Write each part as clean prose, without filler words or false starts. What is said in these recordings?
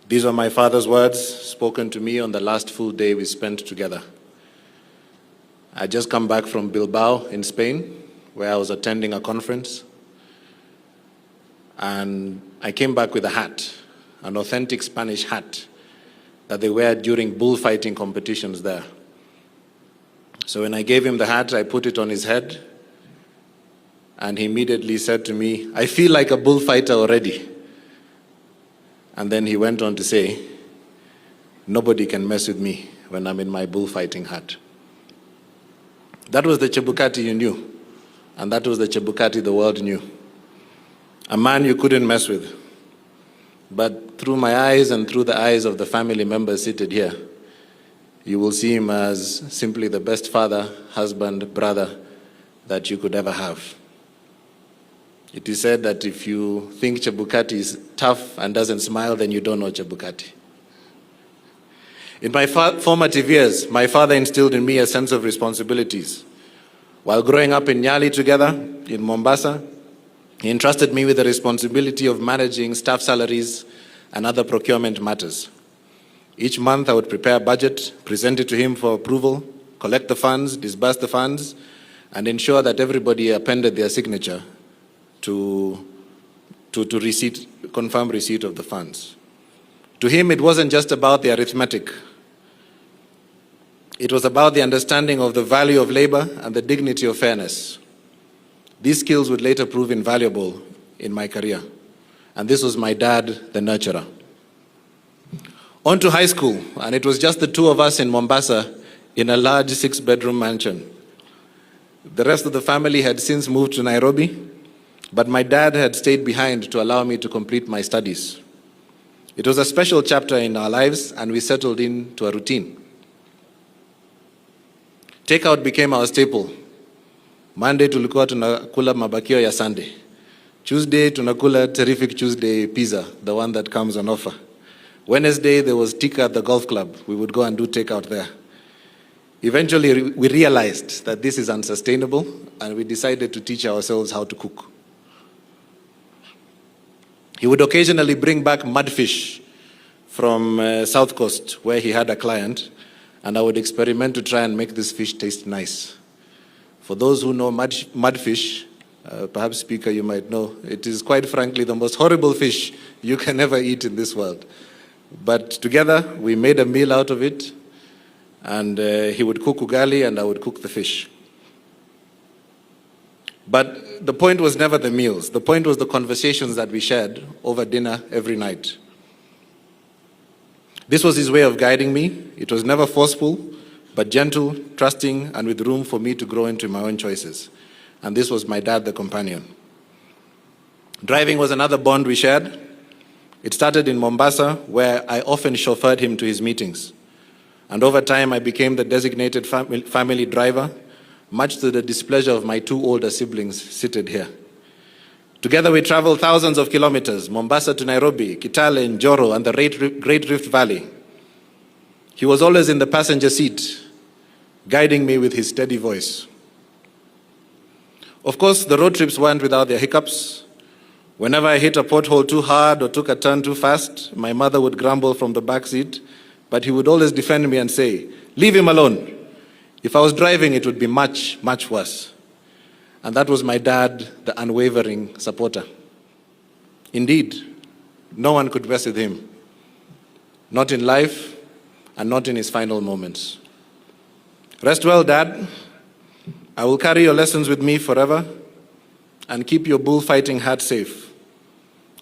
These were my father's words spoken to me on the last full day we spent together. I just come back from Bilbao in Spain, where I was attending a conference. And I came back with a hat, an authentic Spanish hat that they wear during bullfighting competitions there. So when I gave him the hat, I put it on his head, and he immediately said to me, "I feel like a bullfighter already." And then he went on to say, "Nobody can mess with me when I'm in my bullfighting hat." That was the Chebukati you knew, and that was the Chebukati the world knew. A man you couldn't mess with. But through my eyes and through the eyes of the family members seated here, you will see him as simply the best father, husband, brother that you could ever have. It is said that if you think Chebukati is tough and doesn't smile, then you don't know Chebukati. In my formative years, my father instilled in me a sense of responsibilities. While growing up in Nyali together, in Mombasa, he entrusted me with the responsibility of managing staff salaries and other procurement matters. Each month I would prepare a budget, present it to him for approval, collect the funds, disburse the funds, and ensure that everybody appended their signature to confirm receipt of the funds. To him, it wasn't just about the arithmetic. It was about the understanding of the value of labor and the dignity of fairness. These skills would later prove invaluable in my career. And this was my dad, the nurturer. On to high school, and it was just the two of us in Mombasa in a large 6-bedroom mansion. The rest of the family had since moved to Nairobi, but my dad had stayed behind to allow me to complete my studies. It was a special chapter in our lives, and we settled into a routine. Takeout became our staple. Monday tulikuwa tunakula mabakio ya Sunday. Tuesday tunakula terrific Tuesday pizza, the one that comes on offer. Wednesday there was tikka at the golf club. We would go and do takeout there. Eventually we realized that this is unsustainable, and we decided to teach ourselves how to cook. He would occasionally bring back mudfish from South Coast, where he had a client, and I would experiment to try and make this fish taste nice. For those who know mudfish, perhaps Speaker, you might know, it is quite frankly the most horrible fish you can ever eat in this world. But together we made a meal out of it, and he would cook ugali and I would cook the fish. But the point was never the meals. The point was the conversations that we shared over dinner every night. This was his way of guiding me. It was never forceful, but gentle, trusting, and with room for me to grow into my own choices. And this was my dad, the companion. Driving was another bond we shared. It started in Mombasa, where I often chauffeured him to his meetings. And over time, I became the designated family driver, much to the displeasure of my two older siblings seated here. Together we traveled thousands of kilometers, Mombasa to Nairobi, Kitale, Njoro, and the Great Rift Valley. He was always in the passenger seat, guiding me with his steady voice. Of course, the road trips weren't without their hiccups. Whenever I hit a pothole too hard or took a turn too fast, my mother would grumble from the back seat, but he would always defend me and say, "Leave him alone. If I was driving, it would be much, much worse." And that was my dad, the unwavering supporter. Indeed, no one could mess with him. Not in life, and not in his final moments. Rest well, Dad. I will carry your lessons with me forever and keep your bullfighting hat safe.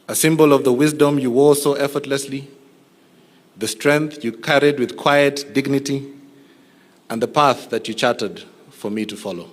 A symbol of the wisdom you wore so effortlessly, the strength you carried with quiet dignity, and the path that you charted for me to follow.